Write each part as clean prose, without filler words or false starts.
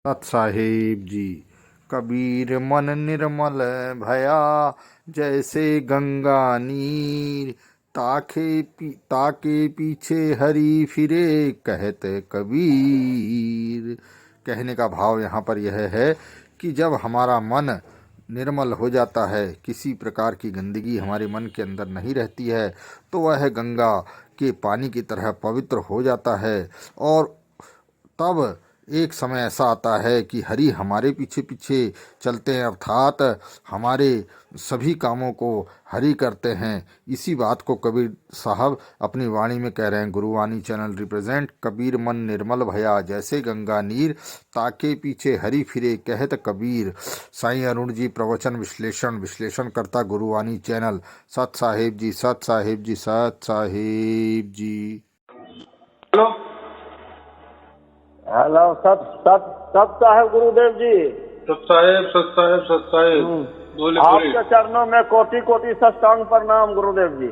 सत साहेब जी। कबीर मन निर्मल भया, जैसे गंगा नीर। ताके पीछे हरि फिरे, कहत कबीर। कहने का भाव यहाँ पर यह है कि जब हमारा मन निर्मल हो जाता है, किसी प्रकार की गंदगी हमारे मन के अंदर नहीं रहती है, तो वह गंगा के पानी की तरह पवित्र हो जाता है। और तब एक समय ऐसा आता है कि हरि हमारे पीछे पीछे चलते हैं, अर्थात हमारे सभी कामों को हरि करते हैं। इसी बात को कबीर साहब अपनी वाणी में कह रहे हैं। गुरुवाणी चैनल रिप्रेजेंट। कबीर मन निर्मल भया, जैसे गंगा नीर। ताके पीछे हरि फिरे, कहत कबीर। साईं अरुण जी प्रवचन विश्लेषण करता गुरुवाणी चैनल। सत साहेब जी, सत साहेब जी, सत साहेब जी। Hello hello. सत सत सत साहेब गुरुदेव जी। सत साहेब, सत साहेब, सत साहेब। बोले बोले। आपके चरणों में कोटि कोटि साष्टांग प्रणाम गुरुदेव जी।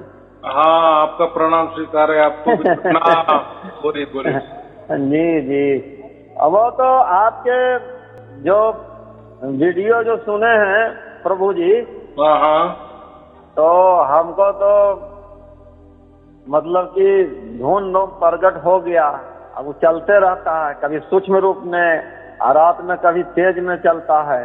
हाँ, आपका प्रणाम स्वीकार है। आपको भी प्रणाम। बोले बोले। जी जी। अब वो तो आपके जो वीडियो जो सुने हैं प्रभु जी, हाँ हाँ। तो हमको तो मतलब कि धुन प्रकट हो गया। अब वो चलते रहता है, कभी सूक्ष्म रूप में और रात में कभी तेज में चलता है।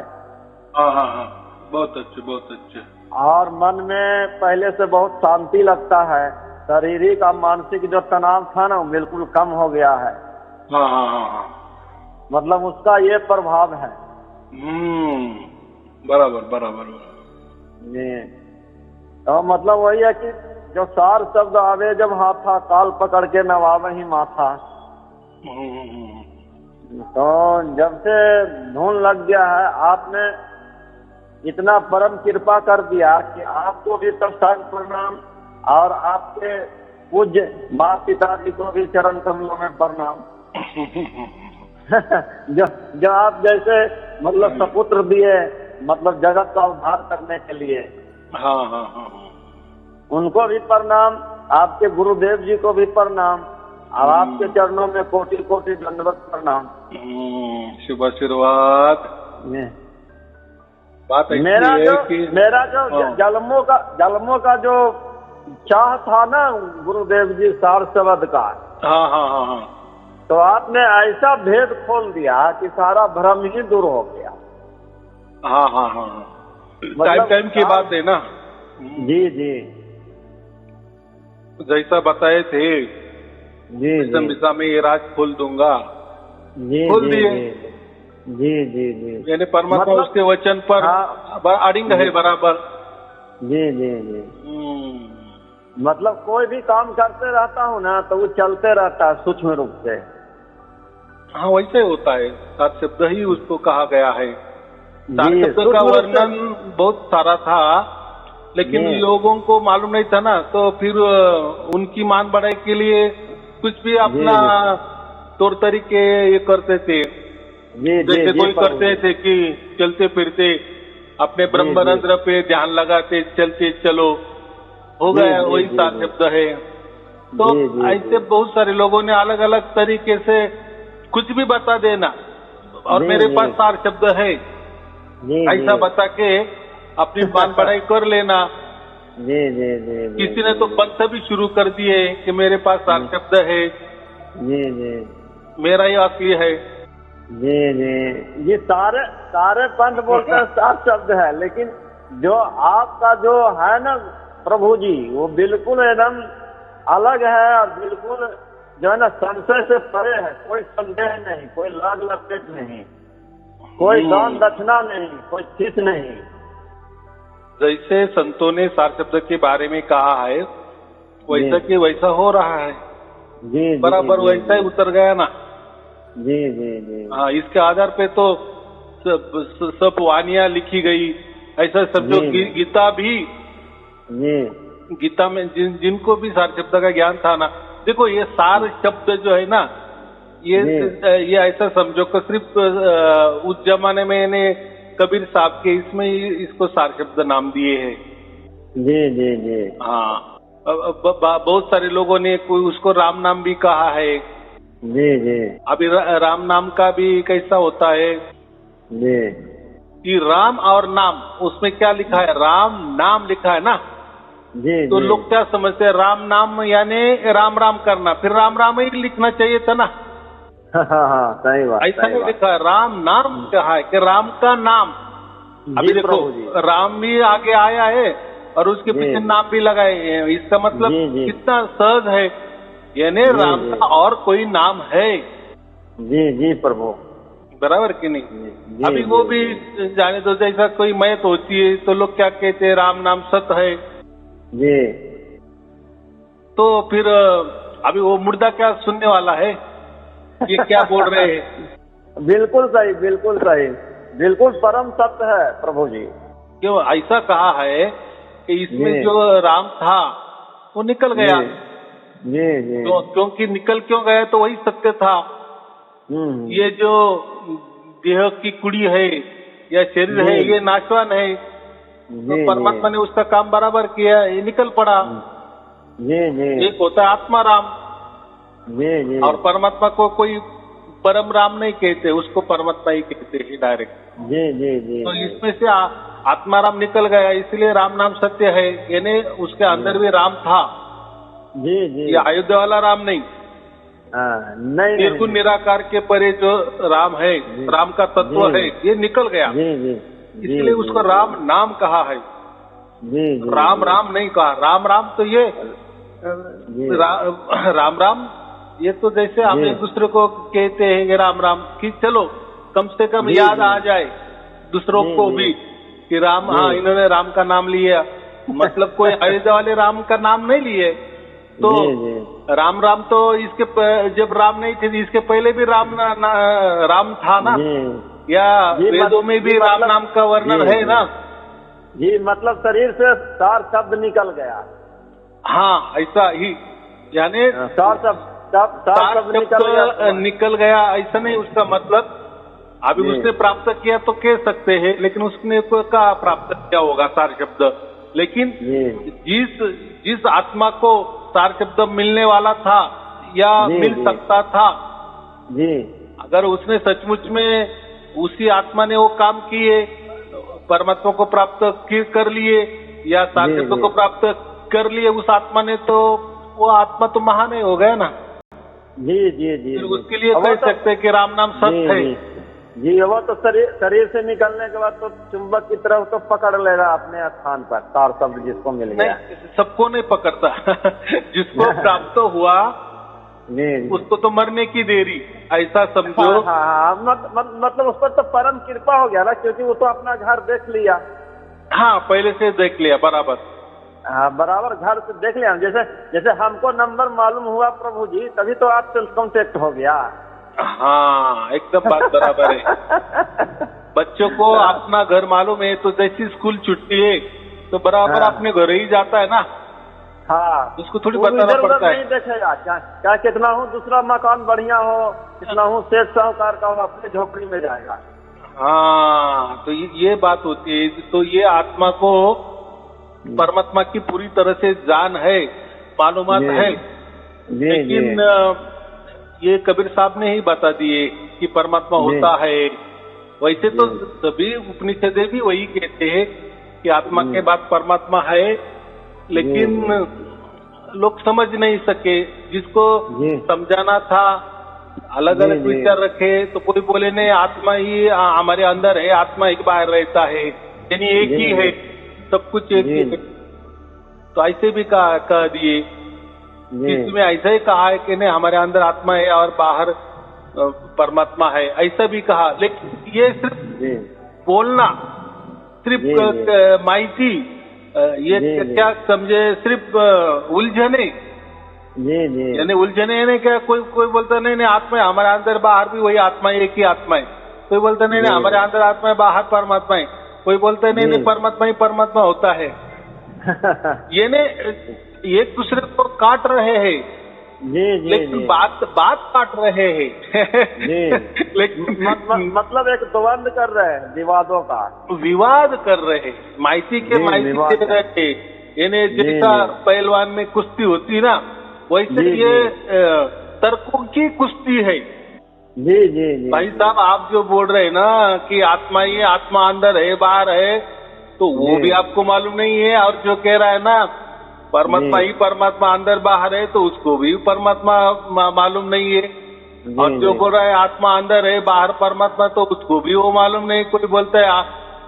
हाँ हाँ हाँ, बहुत अच्छे बहुत अच्छे। और मन में पहले से बहुत शांति लगता है। शारीरिक और मानसिक जो तनाव था ना, वो बिल्कुल कम हो गया है। हाँ हाँ हाँ हाँ। मतलब उसका ये प्रभाव है। बराबर बराबर। जी। तो मतलब वही है कि जो सार शब्द आवे जब हाथा, काल पकड़ के नवावे ही माथा। तो जब से धुन लग गया है, आपने इतना परम कृपा कर दिया कि आपको भी साष्टांग प्रणाम, और आपके पूज्य माँ पिता जी को भी चरण कमलों में प्रणाम। जो आप जैसे मतलब सपुत्र दिए, मतलब जगत का उद्धार करने के लिए। हाँ हाँ हाँ। उनको भी प्रणाम, आपके गुरुदेव जी को भी प्रणाम, और आपके चरणों में कोटि कोटि दंडवत प्रणाम। शुभ आशीर्वाद। बात मेरा जो कि जलमों का जो चाह था ना गुरुदेव जी सार शब्द का, हाँ हाँ हाँ हाँ। तो आपने ऐसा भेद खोल दिया कि सारा भ्रम ही दूर हो गया। हाँ हाँ हाँ। मतलब टाइम की बात है ना। जी जी जैसा बताए थे, जी दिशा में ये राज खोल दूंगा, जी खोल दिए। जी जी जी। यानी परमात्मा मतलब, उसके वचन पर अड़िंग है बराबर। जी जी जी। मतलब कोई भी काम करते रहता हूँ ना, तो वो चलते रहता है सूक्ष्म रूप से। हाँ, वैसे होता है। सात शब्द ही उसको कहा गया है। सात जी, शब्द का वर्णन बहुत सारा था, लेकिन लोगों को मालूम नहीं था ना, तो फिर उनकी मान बढ़ाई के लिए कुछ भी अपना तौर तरीके ये करते थे। जैसे कोई करते थे कि चलते फिरते अपने ब्रह्मरंध्र पे ध्यान लगाते, चलते चलो, हो गया वही सात शब्द है। तो ऐसे बहुत सारे लोगों ने अलग अलग तरीके से कुछ भी बता देना, और मेरे पास सार शब्द है ऐसा बता के अपनी मान बढ़ाई कर लेना। जी जी जी। किसी ने तो पंथ भी शुरू कर दिए कि मेरे पास सार शब्द है, जी जी, मेरा ही असली है। जी जी। ये सारे पंथ बोलते हैं सात शब्द है, लेकिन जो आपका जो है ना प्रभु जी, वो बिल्कुल एकदम अलग है, और बिल्कुल जो है ना संशय से परे है। कोई संदेह नहीं, कोई लाग लपेट नहीं, कोई दान दक्षिणा नहीं, कोई फीस नहीं। जैसे संतों ने सार शब्द के बारे में कहा है, वैसा कि वैसा हो रहा है। जी बराबर वैसा ही उतर गया ना। जी जी जी। हाँ, इसके आधार पे तो सब वानियां लिखी गई। ऐसा सब जो गीता भी, गीता में जिनको भी सार शब्द का ज्ञान था ना, देखो ये सार शब्द जो है ना, ये ऐसा समझो कि सिर्फ उस जमाने में इन्हें कबीर साहब के इसमें इसको सार शब्द नाम दिए हैं। जी जी जी। हाँ, बहुत सारे लोगों ने कोई उसको राम नाम भी कहा है। जी जी अभी राम नाम का भी कैसा होता है जी कि राम और नाम, उसमें क्या लिखा है, राम नाम लिखा है ना, जी तो जी। लोग क्या समझते हैं, राम नाम यानी राम राम करना, फिर राम राम ही लिखना चाहिए था ना। हाँ हाँ सही बात, ऐसा सही नहीं बात। लिखा है, राम नाम कहा है कि राम का नाम। अभी जी देखो प्रभु जी। राम भी आगे आया है और उसके जी, पीछे जी। नाम भी लगाए हैं, इसका मतलब जी, जी। कितना सहज है, यानी जी, राम जी। का और कोई नाम है, जी जी प्रभु। बराबर कि नहीं। जी, अभी जी, वो जी, भी जाने दो, जैसा कोई मैत होती है तो लोग क्या कहते हैं, राम नाम सत्य है, जी तो फिर अभी वो मुर्दा क्या सुनने वाला है, ये क्या बोल रहे हैं। बिल्कुल सही, बिल्कुल सही, बिल्कुल परम सत्य है प्रभु जी। क्यों ऐसा कहा है कि इसमें जी। जो राम था वो निकल गया, जी जी। क्योंकि निकल क्यों गया, तो वही सत्य था। ये जो देह की कुड़ी है या शरीर है, जी। ये नाशवान है, तो जी परमात्मा ने उसका काम बराबर किया, ये निकल पड़ा। जी जी एक होता है आत्मा राम, जी जी और परमात्मा को कोई परम राम नहीं कहते, उसको परमात्मा ही कहते हैं डायरेक्ट। जी जी जी। तो इसमें से आत्मा राम निकल गया, इसलिए राम नाम सत्य है, यानी उसके अंदर भी राम था। जी जी। ये अयोध्या वाला राम नहीं, नहीं निर्गुण निराकार के परे जो राम है, राम का तत्व जी। है, ये निकल गया, जी जी। इसलिए उसको राम नाम कहा है। जी जी। राम राम नहीं कहा, राम राम तो ये जी। राम राम ये तो जैसे हम जी। एक दूसरे को कहते हैं कि राम राम, कि चलो कम से कम जी, याद जी। आ जाए दूसरों जी, को जी। भी कि राम, जी। हाँ इन्होंने राम का नाम लिया, मतलब कोई अयोध्या वाले राम का नाम नहीं लिए। तो जी, जी। राम राम तो इसके जब राम नहीं थे, इसके पहले भी राम राम था ना, जी या जी, वेदों में भी राम मतलब- नाम का वर्णन जी, है जी। ना। जी मतलब शरीर से सार शब्द निकल गया। हाँ ऐसा ही, यानी सार शब्द सार शब्द निकल गया। शब्द निकल गया, ऐसा नहीं उसका मतलब। अभी जी। उसने प्राप्त किया तो कह सकते हैं, लेकिन उसने का प्राप्त किया होगा सार शब्द, लेकिन जी जिस आत्मा को सार शब्द मिलने वाला था या जी, मिल जी। सकता था, जी अगर उसने सचमुच में उसी आत्मा ने वो काम किए, परमात्मा को प्राप्त कर लिए या सार जी, शब्द जी। को प्राप्त कर लिए उस आत्मा ने, तो वो आत्मा तो महान ही हो गया ना। जी जी जी। फिर उसके लिए कह सकते हैं कि राम नाम सत्य है। जी वो तो शरीर से निकलने के बाद तो चुंबक की तरफ तो पकड़ लेगा अपने स्थान पर, सार शब्द जिसको मिल गया। नहीं, सबको नहीं पकड़ता जिसको प्राप्त हुआ जी उसको तो मरने की देरी, ऐसा समझो। हाँ, मतलब उस पर तो परम कृपा हो गया ना, क्योंकि वो तो अपना घर देख लिया। हाँ पहले से देख लिया बराबर। हाँ बराबर घर से देख लिया। जैसे हमको नंबर मालूम हुआ प्रभु जी, तभी तो आपसे कांटेक्ट हो गया। हाँ एकदम बात बराबर है। बच्चों को अपना घर मालूम है, तो जैसी स्कूल छुट्टी है तो बराबर हाँ। अपने घर ही जाता है ना। हाँ उसको थोड़ी वो बताना इधर उधर पड़ता है। नहीं देखेगा, क्या कितना हूँ दूसरा मकान बढ़िया हो, कितना हूँ सेठ साहूकार का हो, अपने झोपड़ी में जाएगा। हाँ तो ये बात होती है। तो ये आत्मा को परमात्मा की पूरी तरह से जान है, मालूमात जी। है, जी लेकिन ये कबीर साहब ने ही बता दिए कि परमात्मा जी। होता है। वैसे तो जी। सभी उपनिषदें भी वही कहते हैं कि आत्मा के बाद परमात्मा है, लेकिन लोग समझ नहीं सके। जिसको जी। समझाना था अलग जी, अलग जी। विचार रखे, तो कोई बोले नहीं आत्मा ही हमारे अंदर है, आत्मा एक बाहर रहता है, यानी एक जी, ही जी। है, सब कुछ एक ही जी। है। तो ऐसे भी कह दिए, इसमें ऐसा ही कहा है कि नहीं हमारे अंदर आत्मा है और बाहर परमात्मा है, ऐसा भी कहा। लेकिन ये सिर्फ जी बोलना, सिर्फ जी, जी। माहिती, ये जी, जी। क्या समझे, सिर्फ उलझने, जी जी यानी उलझने यानी क्या, कोई बोलता नहीं आत्मा है हमारे अंदर, बाहर भी वही आत्मा है, एक ही आत्मा है। कोई बोलता नहीं हमारे अंदर आत्मा है, बाहर परमात्मा है। कोई बोलता है नहीं परमात्मा ही परमात्मा होता है। ये ने एक दूसरे को काट रहे हैं, जी जी लेकिन जी। बात काट रहे हैं। जी। लेकिन मतलब एक द्वंद कर रहे हैं, विवादों का विवाद कर रहे हैं, माहिती के जी, माहिती विवाद दे रहे हैं। यानी जी, जैसा जी। पहलवान में कुश्ती होती ना, वैसे जी, ये तर्कों की कुश्ती है। जी जी जी भाई साहब आप जो बोल रहे हैं ना कि आत्मा ही है, आत्मा अंदर है बाहर है, तो वो जी। भी आपको मालूम नहीं है। और जो कह रहा है ना परमात्मा जी। ही परमात्मा अंदर बाहर है, तो उसको भी परमात्मा मालूम नहीं है। जी और जो जी बोल रहा है आत्मा अंदर है बाहर परमात्मा, तो उसको भी वो मालूम नहीं। कोई बोलता है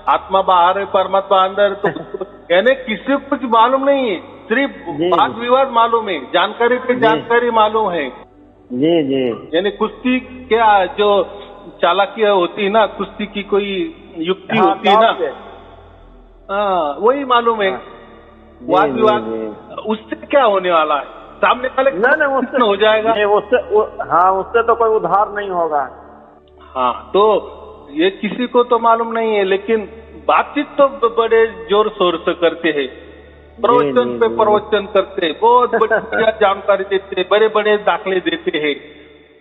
आत्मा बाहर है परमात्मा अंदर, तो यानी किसी को कुछ मालूम नहीं है, सिर्फ जी। वाद विवाद मालूम है, जानकारी पे जी। जानकारी मालूम है। जी जी यानी कुश्ती क्या जो चालाकी होती है ना, कुश्ती की कोई युक्ति हाँ, होती है ना, दाव से। हाँ वही मालूम है। हाँ, जी, वाद जी, विवाद जी। उससे क्या होने वाला है, सामने वाले को नहीं नहीं उससे हो जाएगा। नहीं, हाँ उससे तो कोई उधार नहीं होगा। हाँ तो ये किसी को तो मालूम नहीं है, लेकिन बातचीत तो बड़े जोर शोर से करते हैं, प्रवचन जी, पे जी। प्रवचन करते हैं, बहुत बढ़िया जानकारी देते हैं, बड़े बड़े दाखले देते हैं।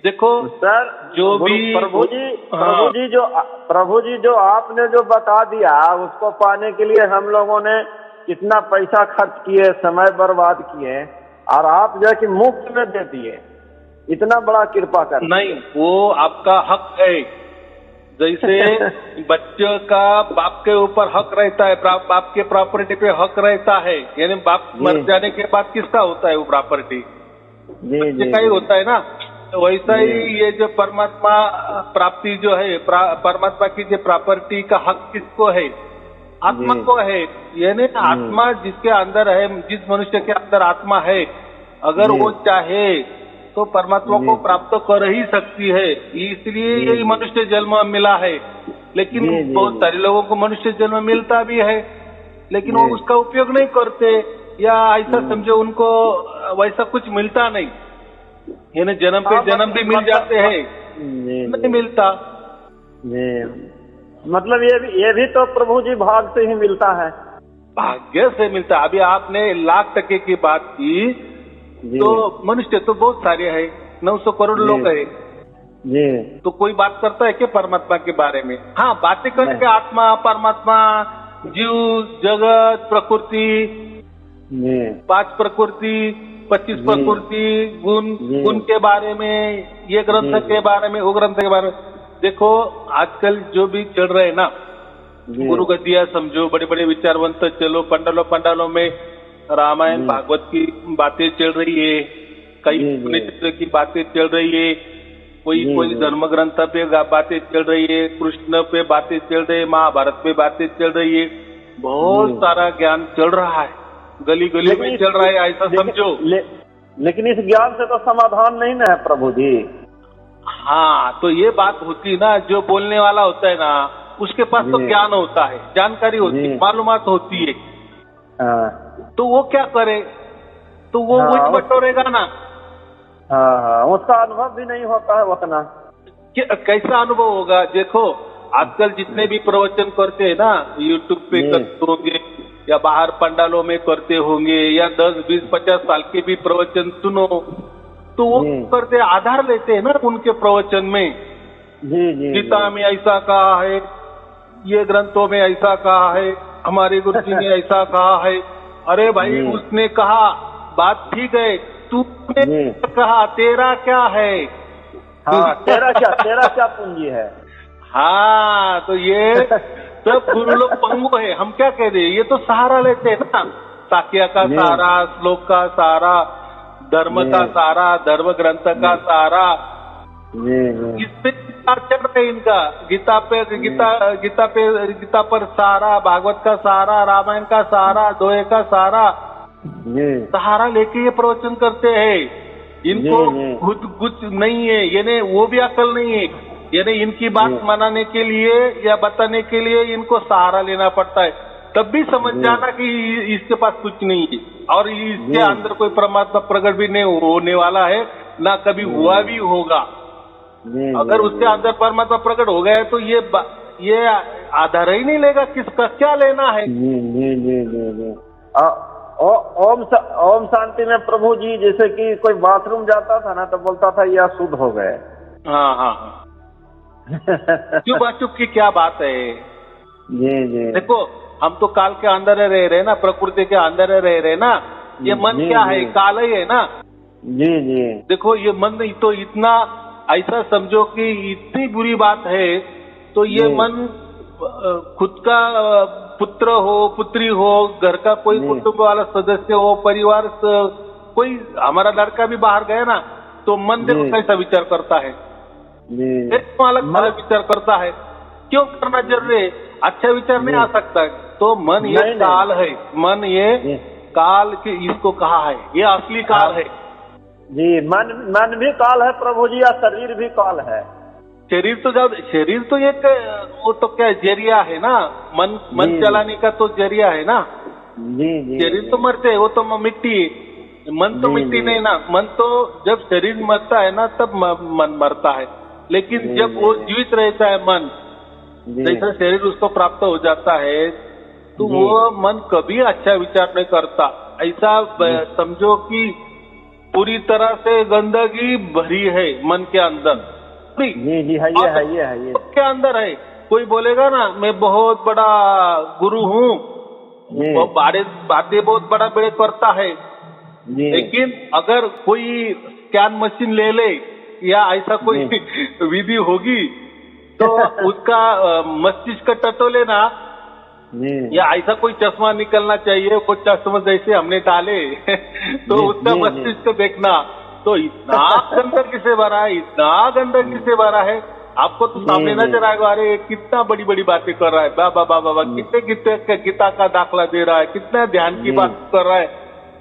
देखो सर जो भी प्रभु जी हाँ। प्रभु जी जो आपने जो बता दिया उसको पाने के लिए हम लोगों ने कितना पैसा खर्च किए, समय बर्बाद किए, और आप जो है कि मुफ्त में दे दिए। इतना बड़ा कृपा कर नहीं, वो आपका हक है। जैसे बच्चों का बाप के ऊपर हक रहता है, बाप के प्रॉपर्टी पे हक रहता है, यानी बाप जी। मर जाने के बाद किसका होता है वो प्रॉपर्टी, जी बच्चे जी का ही जी। होता है ना। तो वैसा जी। ही ये जो परमात्मा प्राप्ति जो है, परमात्मा की जो प्रॉपर्टी का हक किसको है, आत्मा जी। को है। यानी आत्मा जिसके अंदर है, जिस मनुष्य के अंदर आत्मा है, अगर जी। वो चाहे तो परमात्मा जी। को प्राप्त कर ही सकती है। इसलिए जी। यही मनुष्य जन्म मिला है। लेकिन जी, जी, बहुत जी। सारे लोगों को मनुष्य जन्म मिलता भी है, लेकिन वो जी। उसका उपयोग नहीं करते, या ऐसा समझो उनको वैसा कुछ मिलता नहीं। यानी जन्म पे हाँ, जन्म भी मिल जाते हैं, जी नहीं मिलता। जी। मतलब ये भी तो प्रभु जी भाग से ही मिलता है। भाग्य से मिलता। अभी आपने 1,00,000% की बात की, जी तो मनुष्य तो बहुत सारे हैं, 900 करोड़ जी। लोग हैं, जी तो कोई बात करता है क्या परमात्मा के बारे में? हाँ बातें करके नहीं। आत्मा, परमात्मा, जीव, जगत, प्रकृति, जी 5 प्रकृति, 25 जी। प्रकृति, गुण, जी। गुण के बारे में, ये ग्रंथ जी। के बारे में, वो ग्रंथ के बारे में। देखो आजकल जो भी चल रहे हैं ना, जी। गुरु गद्दिया समझो, बड़े बड़े विचारवंत चलो, पंडालों में रामायण जी। भागवत की बातें चल रही है, कई जी, जी। पुण्य चित्र की बातें चल रही है, कोई जी, कोई जी। धर्म ग्रंथ पे बातें चल रही है, कृष्ण पे बातें चल रही है, महाभारत पे बातें चल रही है, बहुत जी। सारा ज्ञान चल रहा है, गली गली में चल रहा है, ऐसा समझो। लेकिन इस ज्ञान से तो समाधान नहीं ना है प्रभु जी। हाँ तो ये बात होती ना, जो बोलने वाला होता है ना उसके पास तो जी। ज्ञान होता है, जानकारी होती है, जी। मालूमात होती है, हाँ तो वो क्या करे, तो वो हाँ, वही बटोरेगा ना। हाँ हाँ उसका अनुभव भी नहीं होता है उतना। कैसा अनुभव होगा? देखो आजकल जितने भी प्रवचन करते हैं ना, यूट्यूब पे जी। करते होंगे या बाहर पंडालों में करते होंगे, या 10, 20, 50 साल के भी प्रवचन सुनो, तो वो जी। करते आधार लेते हैं ना उनके प्रवचन में। जी जी गीता में ऐसा कहा है, ये ग्रंथों में ऐसा कहा है, हमारे गुरु जी ने ऐसा कहा है। अरे भाई जी। उसने कहा बात ठीक है, तूने जी। कहा तेरा क्या है? हाँ तेरा क्या पूंजी है। हाँ तो ये सब गुरु लोग पंगु है, हम क्या कह रहे हैं, ये तो सहारा लेते हैं ना, साक्य का जी। सहारा, श्लोक का सहारा, धर्म जी। का सहारा, धर्म ग्रंथ का सहारा, जी जी इस पे चढ़ रहे इनका। गीता पर सहारा, भागवत का सहारा, रामायण का सहारा, दोहे का सहारा, जी सहारा लेके ये प्रवचन करते हैं। इनको जी। खुद कुछ नहीं है, यानी वो भी अकल नहीं है, यानी इनकी बात जी। मनाने के लिए या बताने के लिए इनको सहारा लेना पड़ता है, तब भी समझ जी। जाना कि इसके पास कुछ नहीं है, और इसके जी। अंदर कोई परमात्मा प्रकट भी नहीं होने वाला है, ना कभी हुआ भी होगा। जी अगर उसके अंदर परमात्मा प्रकट हो गया है तो ये आधार ही नहीं लेगा, किसका क्या लेना है। जी जी जी जी जी ओम शांति में प्रभु जी जैसे कि कोई बाथरूम जाता था ना तो बोलता था ये अशुद्ध हो गए। हाँ हाँ हाँ चुप की क्या बात है। जी जी देखो हम तो काल के अंदर रह रहे ना, प्रकृति के अंदर रह रहे ना, ये मन जी, क्या जी। है, काल ही है ना। जी जी देखो ये मन तो इतना, ऐसा समझो कि इतनी बुरी बात है, तो ये जी। मन खुद का पुत्र हो, पुत्री हो, घर का कोई जी। कुटुंब वाला सदस्य हो, परिवार कोई हमारा लड़का भी बाहर गया ना, तो मन देखो जी। कैसा विचार करता है, जी एक अलग अलग विचार करता है। क्यों करना जरूरी है? अच्छा विचार नहीं आ सकता है। तो मन ये नहीं, काल है, मन ये जी। काल के इसको कहा है, ये असली काल है। जी मन भी काल है प्रभु जी, या शरीर भी काल है? शरीर तो जब शरीर तो एक वो तो क्या जरिया है ना, मन जी। चलाने का तो जरिया है ना। जी जी शरीर तो मरते है, वो तो मिट्टी है, मन तो जी, मिट्टी जी। नहीं ना। मन तो जब शरीर मरता है ना तब मन मरता है, लेकिन जी, जब वो जी। जीवित रहता है मन, जी जैसा शरीर उसको प्राप्त हो जाता है, तो जी। वो मन कभी अच्छा विचार नहीं करता। ऐसा समझो कि पूरी तरह से गंदगी भरी है मन के अंदर। जी जी है ये है ये है ये। के अंदर है। कोई बोलेगा ना मैं बहुत बड़ा गुरु हूँ, जी वो बातें बहुत बड़ा बड़े करता है, जी लेकिन अगर कोई स्कैन मशीन ले ले या ऐसा कोई विधि होगी तो उसका मस्तिष्क टटोले ना, जी या ऐसा कोई चश्मा निकलना चाहिए, वो चश्मा जैसे हमने डाले तो जी, उसका जी, मस्तिष्क देखना, तो इतना गंदगी से भरा है, इतना गंदगी से भरा है। आपको तो सामने जी, जी। नजर आएगा, अरे कितना बड़ी बड़ी बातें कर रहा है, बाबा बाबा बाबा, कितने कितने गीता का दाखला दे रहा है, कितना ध्यान की जी। बात कर रहा है,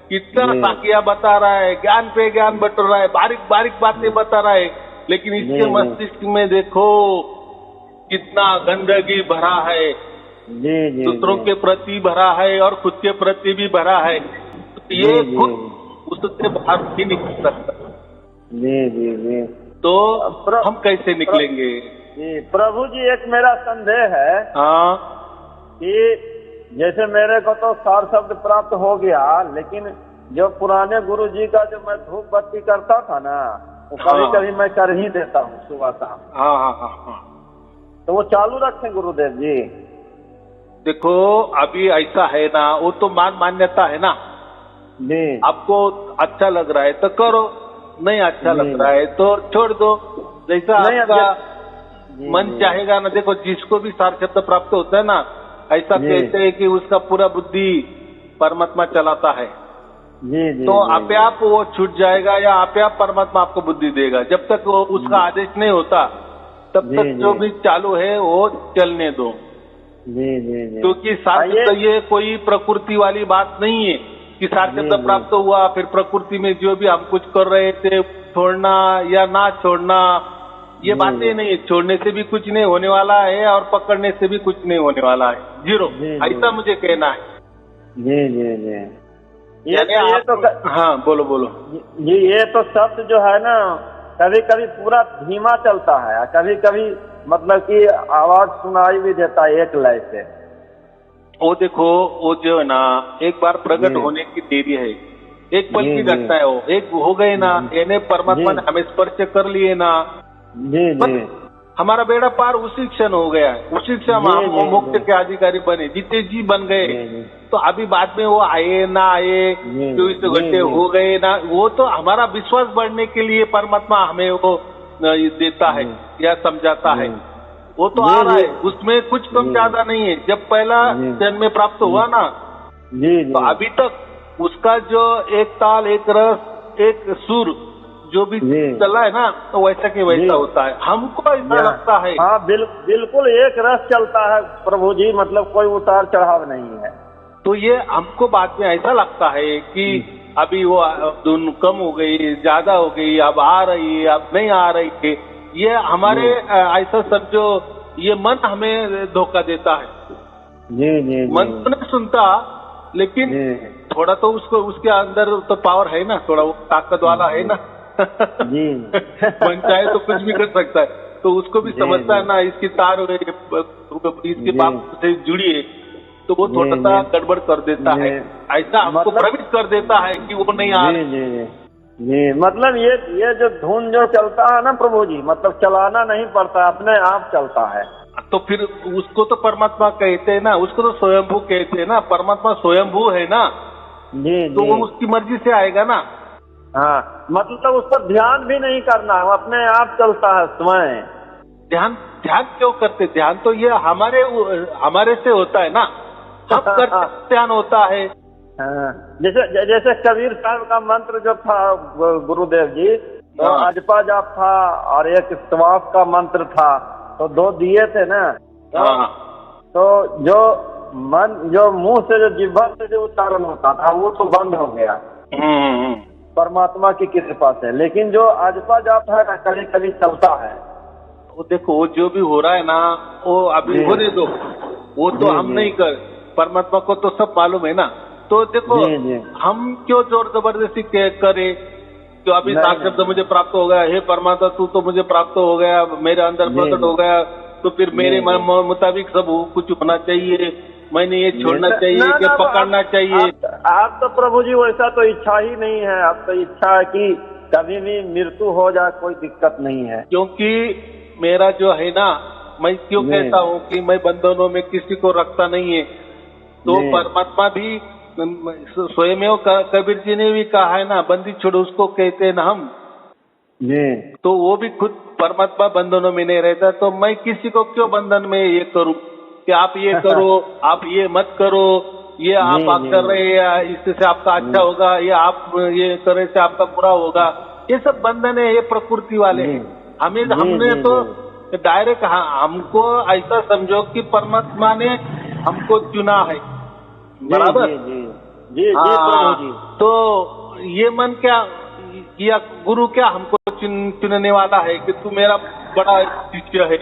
कितना जी। साकिया बता रहा है, ज्ञान पे ज्ञान बट रहा है, बारीक बारीक बातें बता रहा है, लेकिन जी, इसके जी। मस्तिष्क में देखो कितना गंदगी भरा है, जी जी दूसरों के प्रति भरा है और खुद के प्रति भी भरा है। तो ये जी, खुद जी। उससे बाहर नहीं निकल सकता, जी जी जी तो हम कैसे निकलेंगे? जी प्रभु जी, एक मेरा संदेह है हाँ कि जैसे मेरे को तो सार शब्द प्राप्त हो गया, लेकिन जो पुराने गुरु जी का जो मैं धूप बत्ती करता था ना, वो कभी हाँ। कभी मैं कर ही देता हूँ सुबह शाम, हाँ हाँ हाँ हाँ। तो वो चालू रखें गुरुदेव जी? देखो अभी ऐसा है ना, वो तो मान्यता है ना, जी आपको अच्छा लग रहा है तो करो, नहीं अच्छा जी। लग रहा है तो छोड़ दो, जैसा नहीं, अब आपका जी, मन जी। चाहेगा ना। देखो जिसको भी सार शब्द प्राप्त होता है ना, ऐसा जी। कहते हैं कि उसका पूरा बुद्धि परमात्मा चलाता है, जी जी तो जी, आपे आप वो छूट जाएगा या आपे आप परमात्मा आपको बुद्धि देगा। जब तक वो उसका आदेश नहीं होता तब जी, तक जी। जो भी चालू है वो चलने दो, जी जी जी। क्योंकि सार शब्द ये कोई प्रकृति वाली बात नहीं है कि सार जी, शब्द जी। प्राप्त हुआ फिर प्रकृति में जो भी हम कुछ कर रहे थे छोड़ना या ना छोड़ना, ये जी, बातें जी। नहीं है। छोड़ने से भी कुछ नहीं होने वाला है और पकड़ने से भी कुछ नहीं होने वाला है, जीरो। जी, जी। ऐसा मुझे कहना है। जी जी जी ये यानी ये आप- तो हाँ बोलो बोलो। जी, ये तो शब्द जो है ना, कभी कभी पूरा धीमा चलता है, कभी कभी मतलब कि आवाज सुनाई भी देता है एक लय से। वो देखो वो जो है ना, एक बार प्रकट जी। होने की देरी है, एक पल जी, की जी। घटना है, वो एक हो गए ना, यानी परमात्मा जी। ने हमें स्पर्श कर लिए ना, जी जी हमारा बेड़ा पार उसी क्षण हो गया है, उसी क्षण जी, हम जी, मोक्ष जी। के अधिकारी बने, जीते जी बन गए। जी, जी। तो अभी बाद में वो आए ना आए, जी, 24 जी, घंटे जी। हो गए ना, वो तो हमारा विश्वास बढ़ने के लिए परमात्मा हमें वो देता है या समझाता है, वो तो जी, आ रहा जी। है, उसमें कुछ कम जी। ज्यादा नहीं है। जब पहला जी। क्षण में प्राप्त हुआ ना, जी जी तो अभी तक उसका जो एक ताल, एक रस, एक सुर जो भी जी। चला है ना, तो वैसा के जी। वैसा होता है। हमको ऐसा लगता है। हाँ बिल्कुल एक रस चलता है प्रभु जी, मतलब कोई उतार चढ़ाव नहीं है। तो ये हमको बाद में ऐसा लगता है कि अभी वो धुन कम हो गई, ज्यादा हो गई, अब आ रही है, अब नहीं आ रही है। ये हमारे ऐसा समझो, ये मन हमें धोखा देता है। जी जी मन तो नहीं सुनता, लेकिन जी थोड़ा तो उसको उसके अंदर तो पावर है ना, थोड़ा वो ताकत वाला है ना। जी मन चाहे तो कुछ भी कर सकता है, तो उसको भी जी, समझता है जी। ना, इसकी तार इसके जी। बाप से जुड़ी है, तो वो जी, थोड़ा सा जी। गड़बड़ कर देता है, जी। ऐसा हमको मतलब- भ्रमित कर देता है कि वो नहीं आ जी रही। जी जी मतलब ये जो धुन जो चलता है ना प्रभु जी, मतलब चलाना नहीं पड़ता, अपने आप चलता है। तो फिर उसको तो परमात्मा कहते हैं ना, उसको तो स्वयंभू कहते हैं ना, परमात्मा स्वयंभू है ना, जी तो वो जी उसकी मर्जी से आएगा ना। हाँ, मतलब उस पर ध्यान भी नहीं करना, वो अपने आप चलता है स्वयं। ध्यान ध्यान क्यों करते? ध्यान तो ये हमारे से होता है ना, हम करते ध्यान होता है। हाँ, जैसे जैसे कबीर साहब का मंत्र जो था गुरुदेव जी, तो हाँ। अजपा जाप था और एक श्वास का मंत्र था, तो 2 दिए थे ना। हाँ तो जो मुंह से जो जिह्वा से जो उच्चारण होता था वो तो बंद हो गया हम्म। परमात्मा की कृपा से, लेकिन जो अजपा जाप है ना कभी कभी चलता है। वो देखो जो भी हो रहा है ना, वो अभी जी। होने दो, वो तो जी, हम जी। नहीं कर, परमात्मा को तो सब मालूम है ना। तो देखो जी, जी। हम क्यों जोर जबरदस्ती करें? तो अभी नहीं, सात शब्द मुझे प्राप्त हो गया, हे परमात्मा तू तो मुझे प्राप्त हो गया, मेरे अंदर जी, प्रकट जी। हो गया, तो फिर मेरे जी, जी। मुताबिक सब कुछ होना चाहिए, मैंने ये छोड़ना ना- चाहिए ना- कि ना, पकड़ना चाहिए? आप तो प्रभु जी वैसा तो इच्छा ही नहीं है। आप तो इच्छा है कि कभी भी मृत्यु हो जाए, कोई दिक्कत नहीं है। क्योंकि मेरा जो है ना, मैं क्यों जी। कहता हूँ कि मैं बंधनों में किसी को रखता नहीं है, तो जी। परमात्मा भी स्वयं कबीर जी ने भी कहा है ना, बंदी छोड़ो उसको कहते हैं ना हम। जी। तो वो भी खुद परमात्मा बंधनों में नहीं रहता, तो मैं किसी को क्यों बंधन में ये करूं कि आप ये करो, आप ये मत करो, ये आप जी, कर रहे हैं इससे आपका अच्छा होगा, ये आप ये करे से आपका बुरा होगा, ये सब बंधन है, ये प्रकृति वाले हैं। हमने जी, तो डायरेक्ट हमको ऐसा समझो कि परमात्मा ने हमको चुना है, बराबर। जी, जी, जी, जी, प्रभु जी। तो ये मन क्या या गुरु क्या हमको चुनने वाला है कि तू मेरा बड़ा शिष्य है?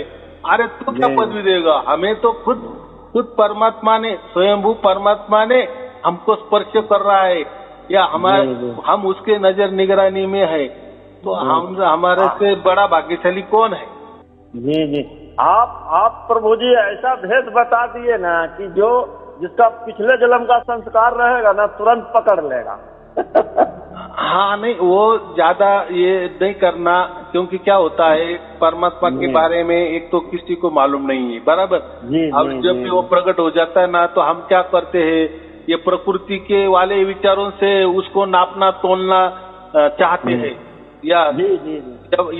अरे तू क्या जी। पदवी देगा? हमें तो खुद परमात्मा ने, स्वयंभू परमात्मा ने हमको स्पर्श कर रहा है, या जी। हम उसके नजर निगरानी में है, तो हमारे से बड़ा भाग्यशाली कौन है? जी, जी। आप प्रभु जी ऐसा भेद बता दिए ना कि जिसका पिछले जन्म का संस्कार रहेगा ना तुरंत पकड़ लेगा। हाँ, नहीं वो ज्यादा ये नहीं करना, क्योंकि क्या होता है परमात्मा के बारे में एक तो किसी को मालूम नहीं है, बराबर। जी, अब जी, जब जी। भी वो प्रकट हो जाता है ना, तो हम क्या करते हैं, ये प्रकृति के वाले विचारों से उसको नापना तोलना चाहते हैं, या जी, जी, जी। जब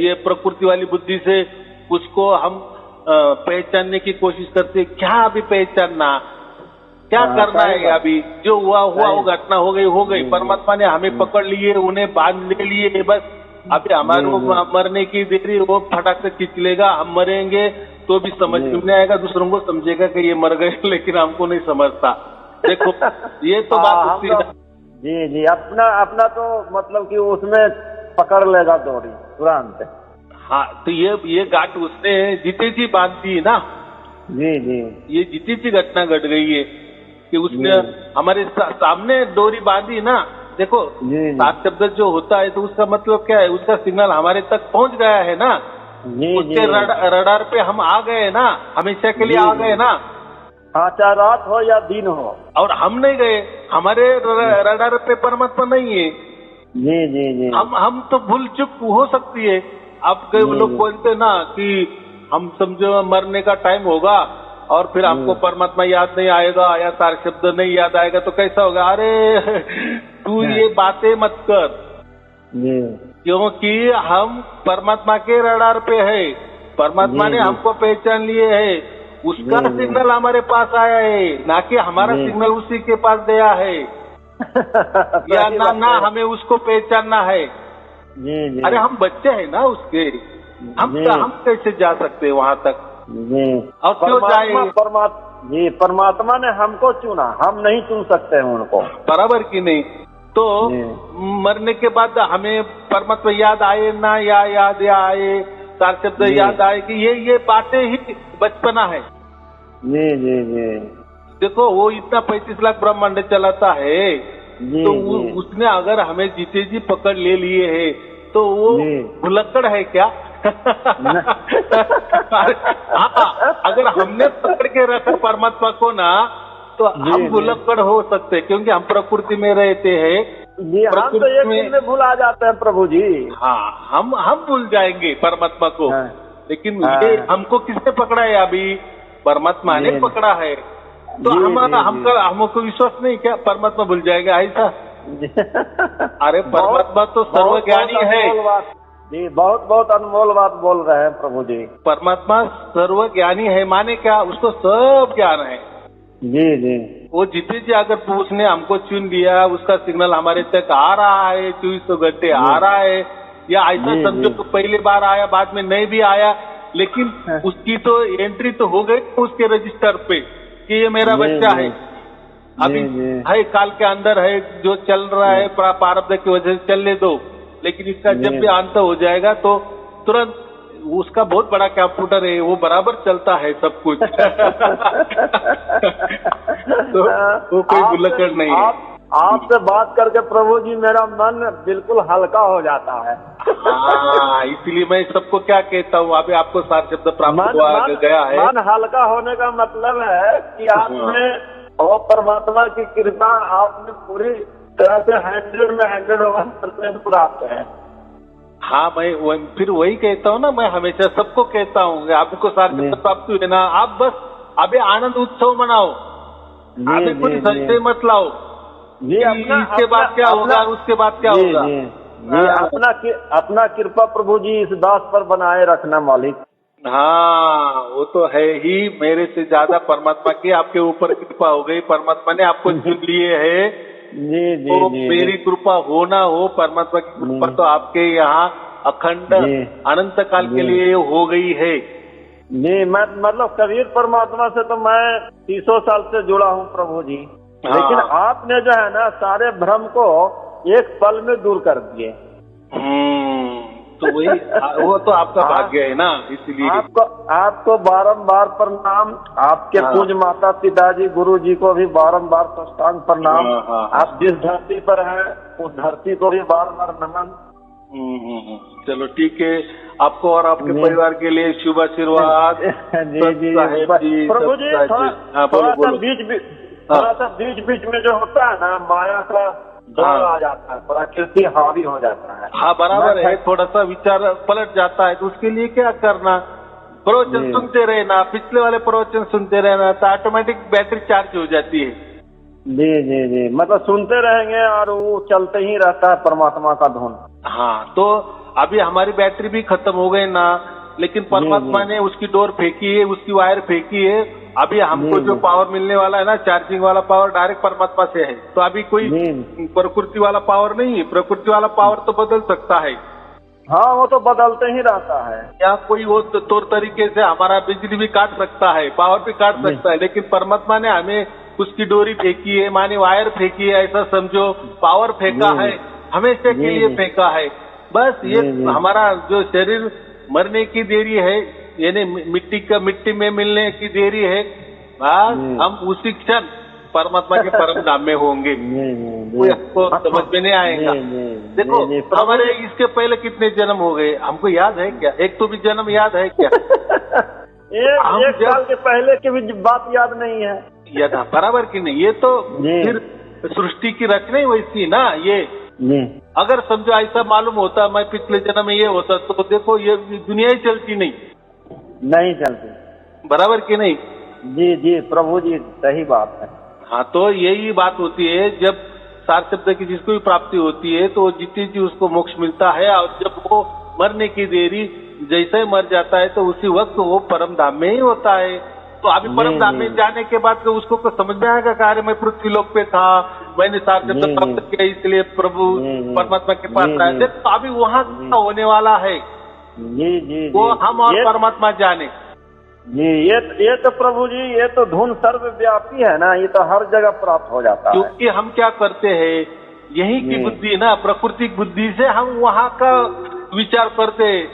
ये प्रकृति वाली बुद्धि से उसको हम पहचानने की कोशिश करते हैं। क्या अभी पहचानना, क्या करना है? अभी जो हुआ वो घटना हो गई। परमात्मा ने हमें पकड़ लिए, उन्हें बांध ले लिए, बस अभी हमारे को मरने की देरी, वो फटाक से खींच लेगा, हम मरेंगे तो भी समझ में नहीं आएगा, दूसरों को समझेगा कि ये मर गए, लेकिन हमको नहीं समझता। देखो ये तो बात होती है। जी, जी, अपना तो मतलब कि उसमें पकड़ लेगा डोरी तुरंत। हाँ, तो ये गांठ उसने जीते जी बांध दी ना। जी, जी। ये जीती जी घटना घट गई है कि उसने हमारे सामने डोरी बांधी ना। देखो जी, जी। 7 शब्द जो होता है, तो उसका मतलब क्या है? उसका सिग्नल हमारे तक पहुंच गया है ना, जी, उसके रडार पे हम आ गए ना, हमेशा के लिए आ गए ना। हाँ, चाहे रात हो या दिन हो। और हम नहीं गए, हमारे रडार पे परमात्मा नहीं है। जी, जी, जी। हम तो भूल चुक हो सकती है। अब कई लोग बोलते ना कि हम समझो मरने का टाइम होगा और फिर आपको परमात्मा याद नहीं आएगा या 4 शब्द नहीं याद आएगा, तो कैसा होगा? अरे तू ये बातें मत कर, क्योंकि हम परमात्मा के रडार पे है, परमात्मा ने हमको पहचान लिए है, उसका सिग्नल हमारे पास आया है, ना कि हमारा सिग्नल उसी के पास गया है, या ना हमें उसको पहचानना है। जी, जी। अरे हम बच्चे हैं ना उसके, हम कैसे जा सकते हैं वहां तक? और क्यों जाए? परमात्मा ने हमको चुना, हम नहीं चुन सकते हैं उनको, बराबर की नहीं? तो मरने के बाद हमें परमात्मा याद आए ना, या याद आए, 4 शब्द याद आए, कि ये बातें ही बचपना है। जी, जी, जी। देखो वो इतना 35 लाख ब्रह्मांड चलाता है, तो उसने अगर हमें जीते जी पकड़ ले लिए है, तो वो भुलक्कड़ है क्या? हाँ, अगर हमने पकड़ के रखा परमात्मा को ना, तो हम भुलक्कड़ हो सकते, क्योंकि हम प्रकृति में रहते हैं। हम तो एक दिन में भुला जाते हैं प्रभु जी। हाँ, हम भूल जाएंगे परमात्मा को। लेकिन ये हमको किसने पकड़ा है? अभी परमात्मा ने पकड़ा है। तो हमको विश्वास नहीं क्या परमात्मा भूल जाएगा? ऐसा अरे परमात्मा तो सर्वज्ञानी है जी, बहुत बहुत अनमोल बात बोल रहे हैं प्रभु जी। परमात्मा सर्वज्ञानी है, माने क्या, उसको सब ज्ञान है। जी जी वो जितने जी अगर उसने हमको चुन लिया, उसका सिग्नल हमारे तक आ रहा है, 2400 घंटे आ रहा है, या ऐसा जी, समझो जी। तो पहली बार आया बाद में नहीं भी आया, लेकिन उसकी तो एंट्री तो हो गई उसके रजिस्टर पे कि ये मेरा जी, बच्चा जी। है। अभी जी। है काल के अंदर है, जो चल रहा है प्रारब्ध की वजह से चलने दो, लेकिन इसका जब भी अंत हो जाएगा तो तुरंत उसका बहुत बड़ा कंप्यूटर है, वो बराबर चलता है सब कुछ। तो वो कोई बुलकड़ नहीं है। आपसे बात करके प्रभु जी मेरा मन बिल्कुल हल्का हो जाता है। हाँ, इसलिए मैं सबको क्या कहता हूँ, अभी आपको सार शब्द प्राप्त हुआ गया है। मन हल्का होने का मतलब है कि आपने और परमात्मा की कृपा आपने पूरी तरह से 100 में 101% प्राप्त है। हाँ, मैं फिर वही कहता हूँ ना, मैं हमेशा सबको कहता हूँ आपको सार शब्द प्राप्त हुए ना, आप बस अभी आनंद उत्सव मनाओ, अभी कुछ संशय मत लाओ जी। इसके बाद क्या होगा, उसके बाद क्या होगा। जी, अपना कृपा प्रभु जी इस दास पर बनाए रखना मालिक। हाँ, वो तो है ही, मेरे से ज्यादा परमात्मा की आपके ऊपर कृपा हो गई, परमात्मा ने आपको चुन लिए है। जी जी तो जी मेरी कृपा हो ना हो, परमात्मा की कृपा तो आपके यहाँ अखंड अनंत काल के लिए हो गई है। जी, मैं मतलब कबीर परमात्मा से तो मैं 300 साल से जुड़ा हूँ प्रभु जी। लेकिन आपने जो है ना सारे भ्रम को एक पल में दूर कर दिए। तो वही वो तो आपका भाग्य है ना, इसलिए आपको बारंबार प्रणाम, आपके पूज्य माता पिताजी गुरु जी को भी बारंबार साष्टांग प्रणाम। आप जिस धरती पर हैं उस धरती को भी बार बार नमन। चलो ठीक है, आपको और आपके परिवार के लिए शुभ आशीर्वाद। जी जी प्रभु जी, थोड़ा सा बीच बीच में जो होता है ना माया का दौड़ आ जाता है, प्रकृति हावी हो जाता है। हाँ बराबर है, थोड़ा सा विचार पलट जाता है, तो उसके लिए क्या करना, प्रवचन सुनते रहना, पिछले वाले प्रवचन सुनते रहना, तो ऑटोमेटिक बैटरी चार्ज हो जाती है। जी जी जी, मतलब सुनते रहेंगे और वो चलते ही रहता है परमात्मा का धुन। हाँ, तो अभी हमारी बैटरी भी खत्म हो गई ना, लेकिन परमात्मा ने उसकी डोर फेंकी है, उसकी वायर फेंकी है। अभी हमको जो पावर मिलने वाला है ना, चार्जिंग वाला पावर डायरेक्ट परमात्मा से है। तो अभी कोई प्रकृति वाला पावर नहीं है, प्रकृति वाला पावर तो बदल सकता है। हाँ, वो तो बदलते ही रहता है। या कोई वो तौर तरीके से हमारा बिजली भी काट सकता है, पावर भी काट सकता है, लेकिन परमात्मा ने हमें उसकी डोरी फेंकी है, माने वायर फेंकी है, ऐसा समझो, पावर फेंका है, हमेशा के लिए फेंका है। बस ये हमारा जो शरीर मरने की देरी है, यानी मिट्टी में मिलने की देरी है, बस हम उसी क्षण परमात्मा के परम धाम में होंगे। कोई आपको समझ में नहीं आएगा। देखो हमारे इसके पहले कितने जन्म हो गए, हमको याद है क्या? एक तो भी जन्म याद है क्या? एक साल के पहले की भी बात याद नहीं है। याद बराबर की नहीं, ये तो फिर सृष्टि की रचना ही वैसी ना। ये अगर समझो ऐसा मालूम होता मैं पिछले जन्म में ये होता, तो देखो ये दुनिया ही चलती नहीं चलती। बराबर की नहीं? जी जी प्रभु जी, सही बात है। हाँ, तो यही बात होती है, जब सार शब्द की जिसको भी प्राप्ति होती है तो जितनी जी उसको मोक्ष मिलता है, और जब वो मरने की देरी जैसे ही मर जाता है तो उसी वक्त वो परम धाम में ही होता है। तो अभी परम धाम में जाने के बाद उसको को समझ में आएगा कि अरे मैं पृथ्वी लोक पे था, मैंने सार शब्द प्राप्त किया, इसलिए प्रभु परमात्मा के पास आए। तो अभी वहाँ होने वाला है वो हम और परमात्मा जाने। जी, ये तो प्रभु जी, ये तो धुन सर्वव्यापी है ना, ये तो हर जगह प्राप्त हो जाता है। क्योंकि हम क्या करते हैं, यही की बुद्धि ना, प्राकृतिक बुद्धि से हम वहाँ का विचार करते हैं।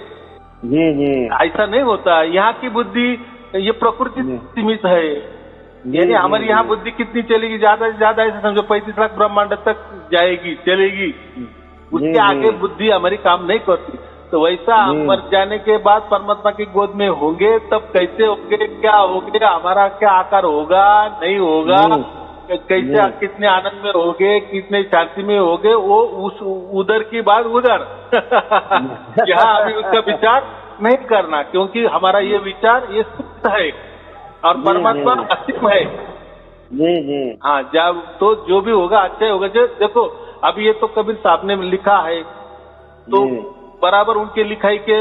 जी जी, ऐसा नहीं होता। यहाँ की बुद्धि ये प्रकृति सीमित है, यानी हमारी यहाँ बुद्धि कितनी चलेगी, ज्यादा से ज्यादा ऐसे समझो 35 लाख ब्रह्मांड तक जाएगी, चलेगी, उसके आगे बुद्धि हमारी काम नहीं करती। तो वैसा मर जाने के बाद परमात्मा की गोद में होंगे, तब कैसे होंगे, क्या होंगे, हमारा क्या आकार होगा, नहीं होगा, कैसे कितने आनंद में होगे, कितने शांति में होगे, वो उस उधर की बात उधर। यहाँ अभी उसका विचार नहीं करना, क्योंकि हमारा ये विचार ये शुद्ध है और परमात्मा अस्तित्व है। जी जी, हाँ, जब तो जो भी होगा अच्छा होगा। जो देखो अभी ये तो कबीर साहब ने लिखा है तो जी। बराबर उनके लिखाई के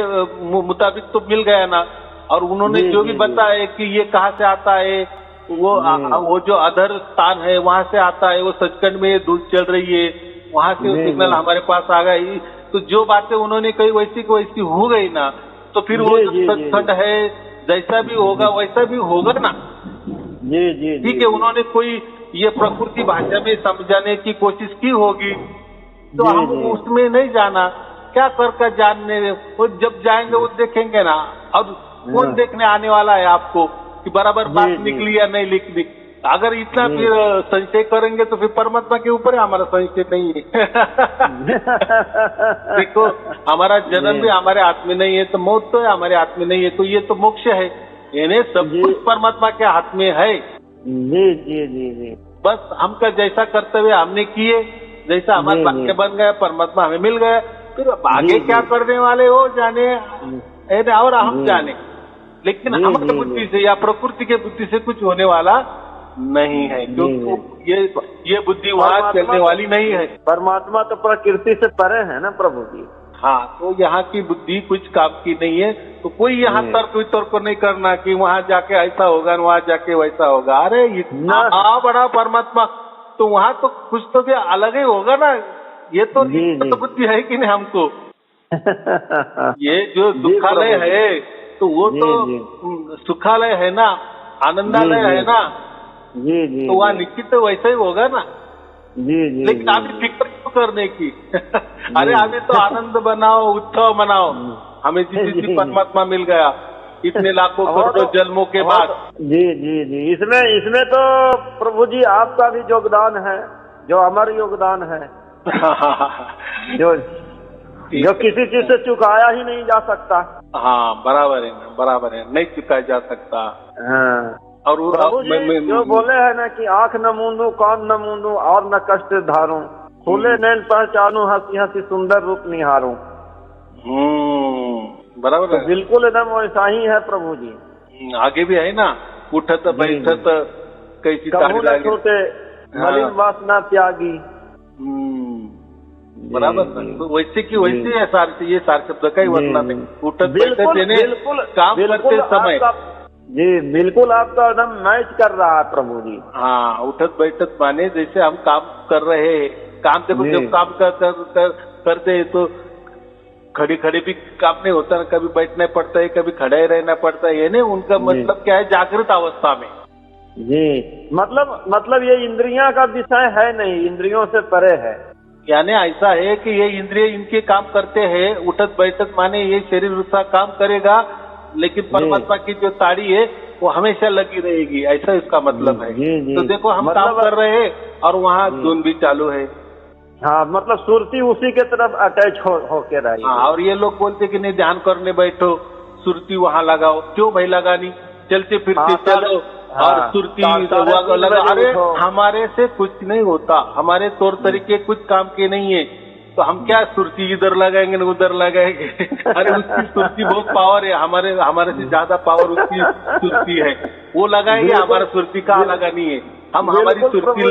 मुताबिक तो मिल गया ना। और उन्होंने जी, जो जी, भी बताया कि ये कहाँ से आता है, वो जो अदर स्थान है वहां से आता है, वो सचखंड में ये दूध चल रही है, वहां से वो जी, सिग्नल जी। हमारे पास आ गई। तो जो बातें उन्होंने कही वैसी को वैसी हो गई ना, तो फिर वो जी, जो जी, जी, सचखंड है जैसा भी होगा वैसा भी होगा ना। जी जी ठीक है, उन्होंने कोई ये प्रकृति भाषा में समझाने की कोशिश की होगी, तो जी, हम जी। उसमें नहीं जाना, क्या कर जानने, वो जब जाएंगे वो देखेंगे ना। और कौन हाँ। देखने आने वाला है आपको कि बराबर जी, बात जी। निकली या नहीं निकली। अगर इतना जी। फिर संशय करेंगे तो फिर परमात्मा के ऊपर है, हमारा संशय नहीं है। देखो, हमारा जन्म जी। भी हमारे हाथ में नहीं है, तो मौत तो है हमारे हाथ में नहीं है, तो ये तो मोक्ष है, यानी सब जी। कुछ परमात्मा के हाथ में है। जी जी जी जी। बस हमका जैसा कर्तव्य हमने किए, जैसा हमारा जी, भाग्य जी। बन गया, परमात्मा हमें मिल गया, फिर आगे जी, क्या जी। करने वाले हो जाने, और हम जी। जाने। लेकिन जी, हमारी जी, बुद्धि जी। से या प्रकृति के बुद्धि से कुछ होने वाला नहीं है, जी, क्योंकि ये बुद्धि वहां चलने वाली नहीं है। परमात्मा तो प्रकृति से परे है ना प्रभु जी। हाँ, तो यहाँ की बुद्धि कुछ काम की नहीं है, तो कोई यहाँ जी। तर्क वितर्क नहीं करना कि वहां जाके ऐसा होगा, वहां जाके वैसा होगा। अरे इतना ना। बड़ा परमात्मा, तो वहां तो कुछ तो भी अलग ही होगा ना। ये तो जी, इतना जी। तो बुद्धि है कि नहीं हमको। ये जो जी, दुखालय प्रभु जी। है, तो वो जी, तो जी। सुखालय है ना, आनंदालय जी, जी। है ना, जी जी। तो वहाँ जी। निश्चित तो वैसा ही होगा ना। जी जी। लेकिन जी, अभी जी। फिक्र क्यों करने की? अरे अभी तो आनंद बनाओ, उत्सव मनाओ, हमें जिस जी। परमात्मा मिल गया इतने लाखों करोड़ों जन्मों के बाद। जी जी जी। इसमें तो प्रभु जी आपका भी योगदान है, जो हमारा योगदान है, जो किसी चीज से चुकाया ही नहीं जा सकता। हाँ, बराबर है ना, बराबर है, नहीं चुकाया जा सकता। हाँ। और वो प्रभु जी जो बोले है ना कि आंख न मूंदू, कान न मूंदू और न कष्ट धारूं, खुले नैन पहचानू, हंसी हंसी सुंदर रूप निहारूं। बराबर तो है। बिल्कुल एकदम वैसा ही है प्रभु जी। आगे भी है ना, उठत बैठत कैसी कहूँ ताड़ी न लागी। छूटे मलिन वासना त्यागी। बराबर जी, ना, जी। तो वैसे की वैसे है सार, ये सार शब्द का ही वरना नहीं। उठत बैठत यानी काम करते समय। जी बिल्कुल आपका एकदम मैच कर रहा है प्रभु जी। हाँ, उठत बैठत माने जैसे हम काम कर रहे हैं, काम देखो जी। जब काम करते हैं तो खड़े खड़े भी काम नहीं होता ना, कभी बैठना पड़ता है, कभी खड़ा ही रहना पड़ता है, यानी उनका मतलब क्या है, जागृत अवस्था में। जी मतलब ये इंद्रियां का विषय है नहीं, इंद्रियों से परे है। यानी ऐसा है कि ये इंद्रिय इनके काम करते हैं, उठत बैठत माने ये शरीर उसका काम करेगा, लेकिन परमात्मा की जो ताड़ी है वो हमेशा लगी रहेगी, ऐसा इसका मतलब है। जी, जी। तो देखो हम मतलब काम कर रहे हैं और वहाँ धुन भी चालू है। हाँ, मतलब सुरती उसी के तरफ अटैच होके रही। हाँ, और ये लोग बोलते कि नहीं ध्यान करने बैठो, सुरती वहाँ लगाओ, क्यों भाई लगानी, चलते फिरते हाँ, चलो और हाँ, सुरती 3:30 लगा। बजे अरे उठो। हमारे से कुछ नहीं होता, हमारे तौर तरीके कुछ काम के नहीं है, तो हम क्या सुरती इधर लगाएंगे न उधर लगाएंगे। अरे उसकी सुरती बहुत पावर है, हमारे से ज्यादा पावर उसकी सुरती है, वो लगाएंगे, हमारा सुरती कहाँ लगानी है, हम हमारी सुरती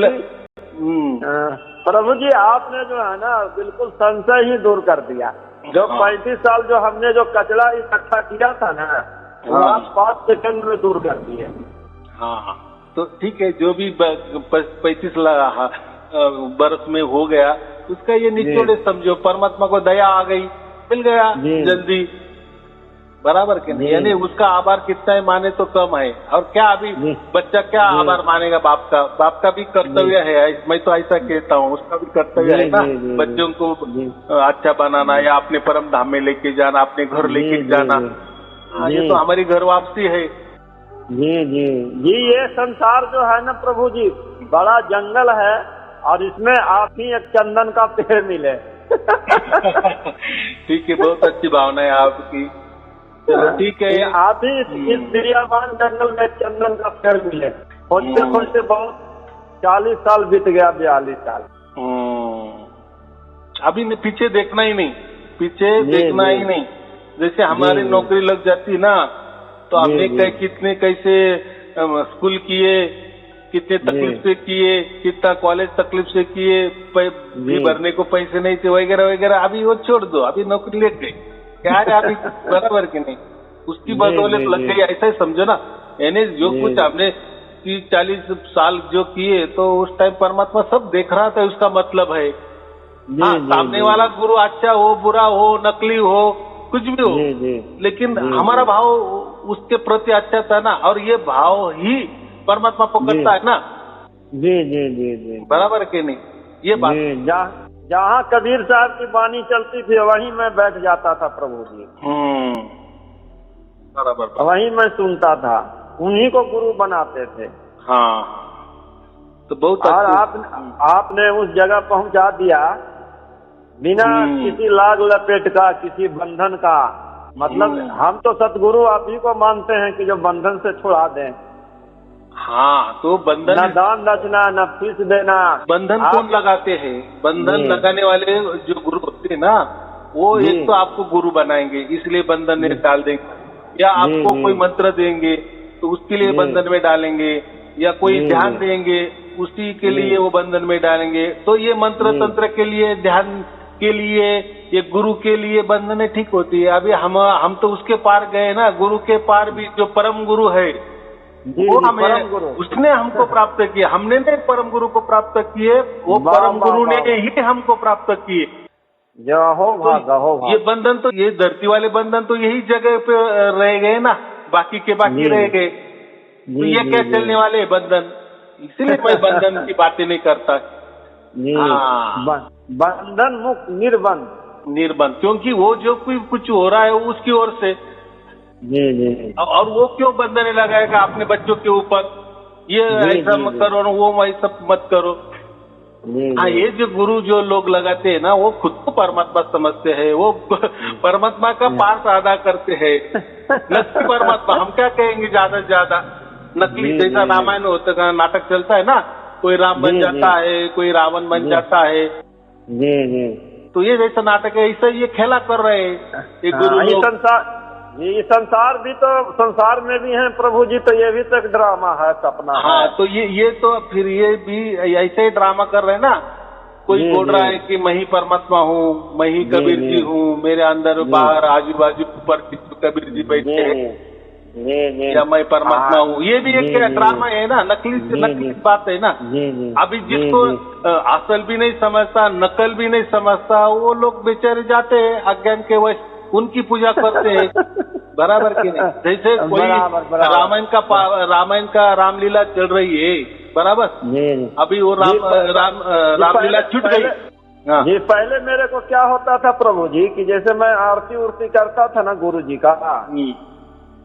प्रभु जी आपने जो है ना बिल्कुल संशय ही दूर कर दिया। जो 35 साल जो हमने जो कचरा इकट्ठा किया था ना, वो आप 5 सेकंड में दूर कर दिए। हाँ, तो ठीक है, जो भी 35 बरस में हो गया उसका ये निचोड़े समझो, परमात्मा को दया आ गई, मिल गया जल्दी, बराबर के नहीं, यानी उसका आभार कितना है माने तो कम है। और क्या अभी बच्चा क्या आभार मानेगा बाप का भी कर्तव्य है, मैं तो ऐसा कहता हूँ, उसका भी कर्तव्य है ना, बच्चों को अच्छा बनाना या अपने परम धाम में लेके जाना, अपने घर लेके जाना। ये तो हमारी घर वापसी है। जी जी जी। ये संसार जो है ना प्रभु जी बड़ा जंगल है, और इसमें आप ही एक चंदन का पेड़ मिले। ठीक है, बहुत अच्छी भावना है आपकी। चलो ठीक है, आप ही इस दरियाबान जंगल में चंदन का पेड़ मिले। खोजते खोजते बहुत 40 साल बीत गया, 42 साल। अभी पीछे देखना ही नहीं, पीछे देखना ही नहीं। जैसे हमारी नौकरी लग जाती ना, तो हमने कितने कैसे स्कूल किए, कितने तकलीफ से किए, कितना कॉलेज तकलीफ से किए, फी भरने को पैसे नहीं थे वगैरह वगैरह। अभी वो छोड़ दो, अभी नौकरी लग गई, क्या है अभी बराबर की नहीं, उसकी बदौलत लग गई, ऐसा ही समझो ना। यानी जो कुछ हमने 30-40 साल जो किए, तो उस टाइम परमात्मा सब देख रहा था, उसका मतलब है। हाँ, सामने वाला गुरु अच्छा हो, बुरा हो, नकली हो, कुछ भी हो, लेकिन हमारा भाव उसके प्रति अच्छा था ना, और ये भाव ही परमात्मा पकड़ता है ना। जी बराबर के नहीं, ये बात। जहाँ कबीर साहब की बानी चलती थी वहीं मैं बैठ जाता था प्रभु जी। बराबर, वहीं मैं सुनता था, उन्हीं को गुरु बनाते थे। हाँ, तो बहुत और आपने उस जगह पहुंचा दिया बिना किसी लाग लपेट का, किसी बंधन का। मतलब हम तो सतगुरु आप ही को मानते हैं कि जो बंधन से छुड़ा दें। हाँ, तो बंधन, न दान दक्षिणा, न फीस देना। बंधन कौन लगाते हैं? बंधन लगाने वाले जो गुरु होते हैं ना, वो एक तो आपको गुरु बनाएंगे, इसलिए बंधन में डाल देंगे, या आपको कोई मंत्र देंगे तो उसके लिए बंधन में डालेंगे, या कोई ध्यान देंगे उसी के लिए वो बंधन में डालेंगे। तो ये मंत्र तंत्र के लिए, ध्यान के लिए, ये गुरु के लिए बंधन ठीक होती है। अभी हम तो उसके पार गए ना, गुरु के पार भी जो परम गुरु है वो हमें, उसने हमको प्राप्त किया, हमने नहीं परम गुरु को प्राप्त किए, वो परम गुरु ने ही हमको प्राप्त किए। तो ये बंधन तो, ये धरती वाले बंधन तो यही जगह पे रह गए ना, बाकी के बाकी रह गए, तो ये क्या चलने वाले बंधन, इसलिए मैं बंधन की बातें नहीं करता। बंधन मुक्त निर्बंध, क्योंकि वो जो कुछ हो रहा है उसकी ओर से, और वो क्यों बंधन लगाएगा अपने बच्चों के ऊपर, ये ऐसा मत करो, वो ऐसा मत करो। हाँ, ये जो गुरु जो लोग लगाते हैं ना, वो खुद को परमात्मा समझते हैं, वो परमात्मा का पार्ट अदा करते हैं, नकली परमात्मा। हम क्या कहेंगे ज्यादा से ज्यादा, नकली, जैसा रामायण होता है, नाटक चलता है ना, कोई राम बन जाता है, कोई रावण बन जाता है, तो ये जैसा नाटक है, ऐसा ये खेला कर रहे हैं ये गुरु लोग। ये संसार भी तो, संसार में भी है प्रभु जी, तो ये भी तो एक ड्रामा है, सपना। हाँ, तो ये तो फिर ये भी ऐसे ही ड्रामा कर रहे हैं ना। कोई बोल रहा है कि मैं ही परमात्मा हूँ, मैं ही कबीर जी हूँ, मेरे अंदर बाहर आजू बाजू ऊपर कबीर जी बैठे हैं, या मैं परमात्मा हूँ। ये भी एक ड्रामा है ना, नकली बात है ना। अभी जिसको असल भी नहीं समझता, नकल भी नहीं समझता, वो लोग बेचारे जाते हैं अज्ञान के वश, उनकी पूजा करते हैं। बराबर की नहीं, जैसे कोई रामायण का रामलीला चल रही है, बराबर, अभी वो रामलीला छूट गई। जी, पहले मेरे को क्या होता था प्रभु जी कि जैसे मैं आरती उरती करता था ना गुरु जी का,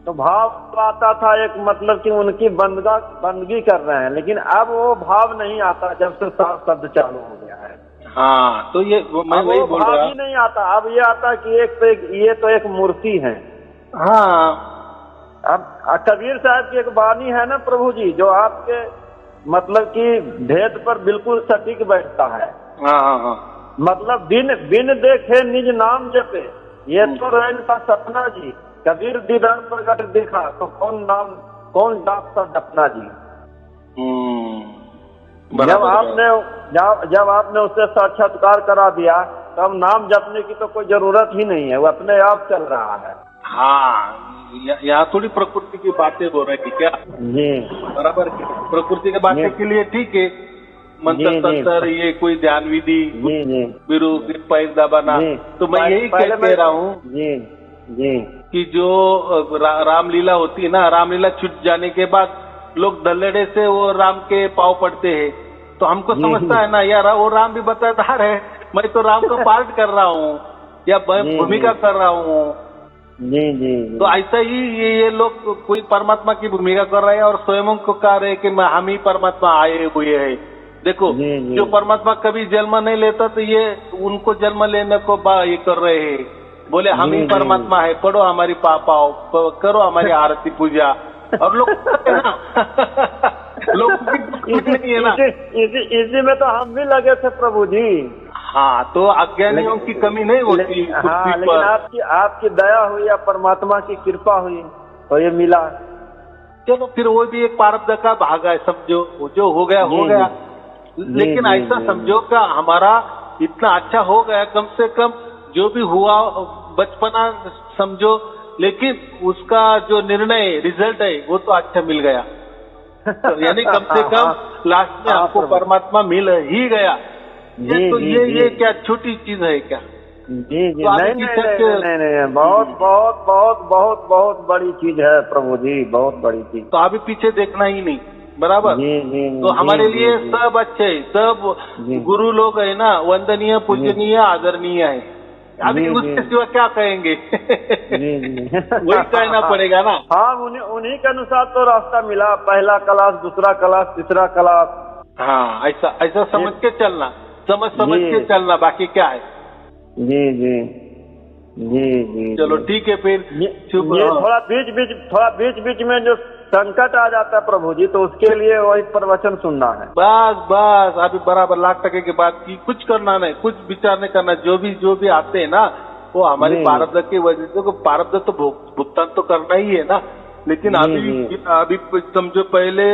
तो भाव आता था एक, मतलब कि उनकी बंदगी कर रहे हैं, लेकिन अब वो भाव नहीं आता जब से साफ शब्द चालू हो गया है। हाँ, तो ये मैं वही बोल रहा, भाव ही नहीं आता, अब ये आता कि ये तो एक मूर्ति है। हाँ, अब कबीर साहब की एक वाणी है ना प्रभु जी, जो आपके मतलब कि भेद पर बिल्कुल सटीक बैठता है। हाँ, मतलब बिन देखे निज नाम जपे, ये तो रैन का सपना जी। कबीर दीदार प्रगट देखा तो कौन डाक सा जपना जी। जब आपने उससे साक्षात्कार करा दिया, तब नाम जपने की तो कोई जरूरत ही नहीं है, वो अपने आप चल रहा है। हाँ, यहाँ थोड़ी प्रकृति की बातें हो रही है क्या जी, बराबर। प्रकृति की बातें के लिए ठीक है, मंत्र तंत्र, ये कोई ध्यान विधि, बिरु पैर दबाना, तो मैं यही कह रहा हूँ कि जो रामलीला होती है ना, रामलीला छूट जाने के बाद लोग दल्लड़े से वो राम के पाँव पड़ते हैं, तो हमको समझता है ना यार, वो राम भी बतादार है, मैं तो राम का पार्ट कर रहा हूँ, या भूमिका कर रहा हूँ। तो ऐसा ही ये लोग कोई परमात्मा की भूमिका कर रहे हैं, और स्वयं को कह रहे हैं कि हम ही परमात्मा आए हुए हैं। देखो, जो परमात्मा कभी जन्म नहीं लेता, तो ये उनको जन्म लेने को ये कर रहे हैं, बोले हम ही परमात्मा है, पढ़ो हमारी पापाओ, करो हमारी आरती पूजा, और लोग लोग नहीं है ना, इसी में तो हम भी लगे थे प्रभु जी। हाँ, तो अज्ञानियों की कमी नहीं होती। हाँ, लेकिन आपकी दया हुई या परमात्मा की कृपा हुई तो ये मिला। चलो फिर वो भी एक प्रारब्ध का भाग है, समझो वो जो हो गया हो गया। लेकिन ऐसा समझो कि हमारा इतना अच्छा हो गया, कम से कम जो भी हुआ बचपना समझो, लेकिन उसका जो निर्णय रिजल्ट है वो तो अच्छा मिल गया। तो यानी कम से कम लास्ट में हमको परमात्मा मिल ही गया। ये क्या छोटी चीज है क्या? जी जी, तो नहीं नहीं, बहुत बहुत बहुत बहुत बहुत बड़ी चीज है प्रभु जी, बहुत बड़ी चीज। तो अभी पीछे देखना ही नहीं, बराबर। तो हमारे लिए सब अच्छे, सब गुरु लोग है ना, वंदनीय, पूजनीय, आदरणीय है। अभी उसके सिवा क्या कहेंगे? वही कहना पड़ेगा ना। हाँ, उन्हीं के अनुसार तो रास्ता मिला, पहला क्लास, दूसरा क्लास, तीसरा क्लास। हाँ, ऐसा समझ के चलना, समझ के चलना, बाकी क्या है। जी जी जी जी, चलो ठीक है फिर। ये थोड़ा बीच बीच में जो संकट आ जाता है प्रभु जी, तो उसके लिए वही प्रवचन सुनना है। बस अभी बराबर लाख% की बात की, कुछ करना नहीं, कुछ विचार नहीं करना। जो भी आते हैं ना, वो हमारी प्रारब्ध की वजह से, प्रारब्ध तो भुगतान तो करना ही है ना। लेकिन अभी समझो, पहले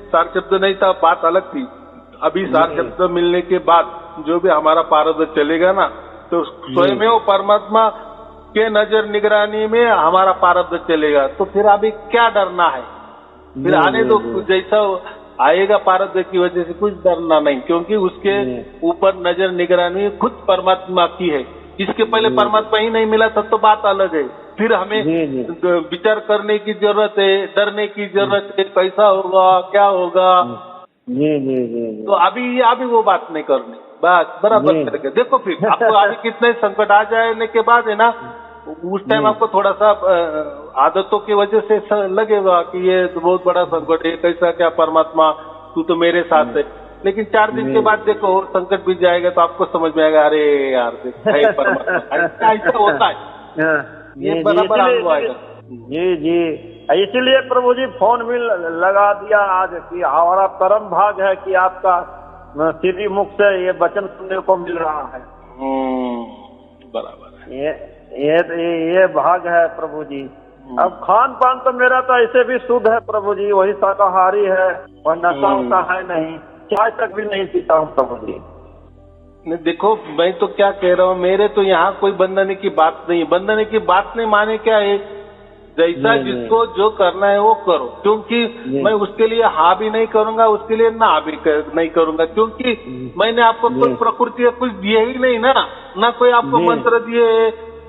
सार शब्द नहीं था, बात अलग थी। अभी सार शब्द मिलने के बाद जो भी हमारा प्रारब्ध चलेगा ना, तो स्वयं वो परमात्मा के नजर निगरानी में हमारा प्रारब्ध चलेगा। तो फिर अभी क्या डरना है? फिर आने दो, जैसा आएगा प्रारब्ध की वजह से कुछ डरना नहीं, क्योंकि उसके ऊपर नजर निगरानी खुद परमात्मा की है। इसके पहले परमात्मा ही नहीं मिला था तो बात अलग है। फिर हमें विचार करने की जरूरत है, डरने की जरूरत है, कैसा होगा, क्या होगा। तो अभी वो बात नहीं करनी, बस बराबर करके देखो। फिर आपको अभी कितने संकट आ जाने के बाद है ना, उस टाइम आपको थोड़ा सा आदतों की वजह से लगेगा कि ये तो बहुत बड़ा संकट है, कैसा क्या परमात्मा, तू तो मेरे साथ है। लेकिन 4 दिन के बाद देखो और संकट बीत जाएगा, तो आपको समझ में आएगा, अरे यार है परमात्मा, ऐसा होता है। ये बराबर अनुभव आएगा। जी जी, इसीलिए प्रभु जी फोन भी लगा दिया आज कि हमारा परम भाग है कि आपका श्री मुख से ये वचन सुनने को मिल रहा है। बराबर, ये भाग है प्रभु जी। अब खान पान तो मेरा तो ऐसे भी शुद्ध है प्रभु जी, वही शाकाहारी है, और नशा उशा है नहीं, चाय तक भी नहीं पीता हूँ प्रभु जी। देखो, मैं तो क्या कह रहा हूँ, मेरे तो यहाँ कोई बंधने की बात नहीं, बंधने की बात नहीं माने क्या है, जैसा जिसको जो करना है वो करो। क्योंकि मैं उसके लिए हाँ भी नहीं करूंगा, उसके लिए ना भी नहीं करूंगा, क्योंकि मैंने आपको कोई प्रकृति कुछ दिए ही नहीं ना कोई आपको मंत्र दिए,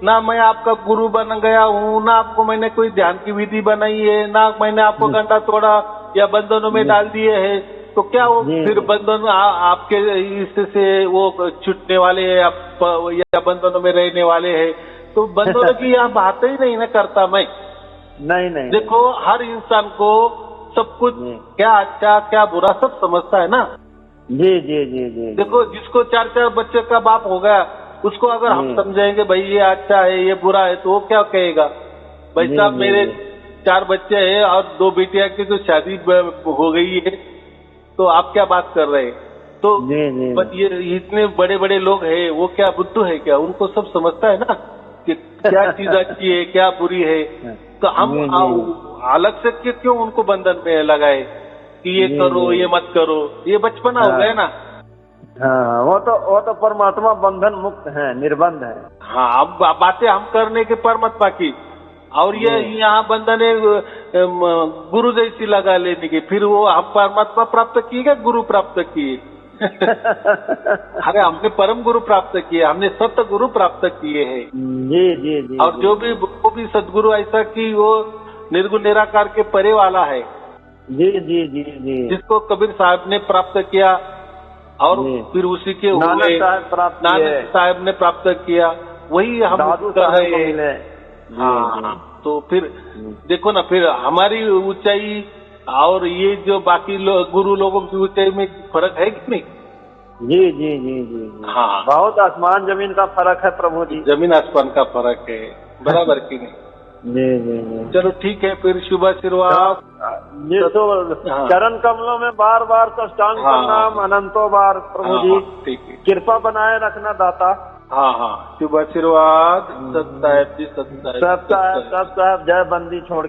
ना मैं आपका गुरु बन गया हूँ, ना आपको मैंने कोई ध्यान की विधि बनाई है, ना मैंने आपको गंडा तोड़ा या बंधनों में डाल दिए है। तो क्या वो फिर बंधन आपके इससे वो छूटने वाले है या बंधनों में रहने वाले है? तो बंधनों की यहाँ बात ही नहीं ना करता मैं। नहीं, देखो, हर इंसान को सब कुछ क्या अच्छा क्या बुरा सब समझता है ना। जी जी जी जी। देखो, जिसको 4 बच्चे का बाप हो गया, उसको अगर हम समझाएंगे भाई ये अच्छा है ये बुरा है, तो वो क्या कहेगा? भाई साहब, मेरे 4 बच्चे हैं और 2 बेटियां की तो शादी हो गई है, तो आप क्या बात कर रहे हैं? तो ये इतने बड़े बड़े लोग हैं, वो क्या बुद्धू है क्या? उनको सब समझता है ना कि क्या चीज अच्छी है क्या बुरी है। तो हम अलग से क्यों उनको बंधन में लगाए कि ये करो ये मत करो? ये बचपना हो गया ना। हाँ, वो तो परमात्मा बंधन मुक्त है, निर्बंध है। हाँ, अब बातें हम करने के परमात्मा की, और ये यहाँ बंधन गुरु जैसी लगा लेने की। फिर वो हम परमात्मा प्राप्त किए क्या गुरु प्राप्त किए? अरे हमने परम गुरु प्राप्त किए, हमने सत्य गुरु प्राप्त किए हैं। जी। और जो भी सदगुरु ऐसा कि वो निर्गुण निराकार के परे वाला है। जी। जिसको कबीर साहब ने प्राप्त किया और फिर उसी के नानक साहब ने प्राप्त किया, वही हम कर रहे हैं। हाँ, तो फिर देखो ना, फिर हमारी ऊंचाई और ये जो बाकी गुरु लोगों की ऊंचाई में फर्क है कि नहीं? जी। हाँ, बहुत आसमान जमीन का फर्क है प्रभु जी, जमीन आसमान का फर्क है, बराबर की नहीं? जी। चलो ठीक है, फिर शुभ आशीर्वाद। ये तो चरण कमलों में बार बार साष्टांग प्रणाम अनंतों बार प्रभु जी। ठीक है, कृपा बनाए रखना दाता। हाँ, शुभ आशीर्वाद। सत साहेब जी, सत साहेब, सब साहब जय बंदी छोड़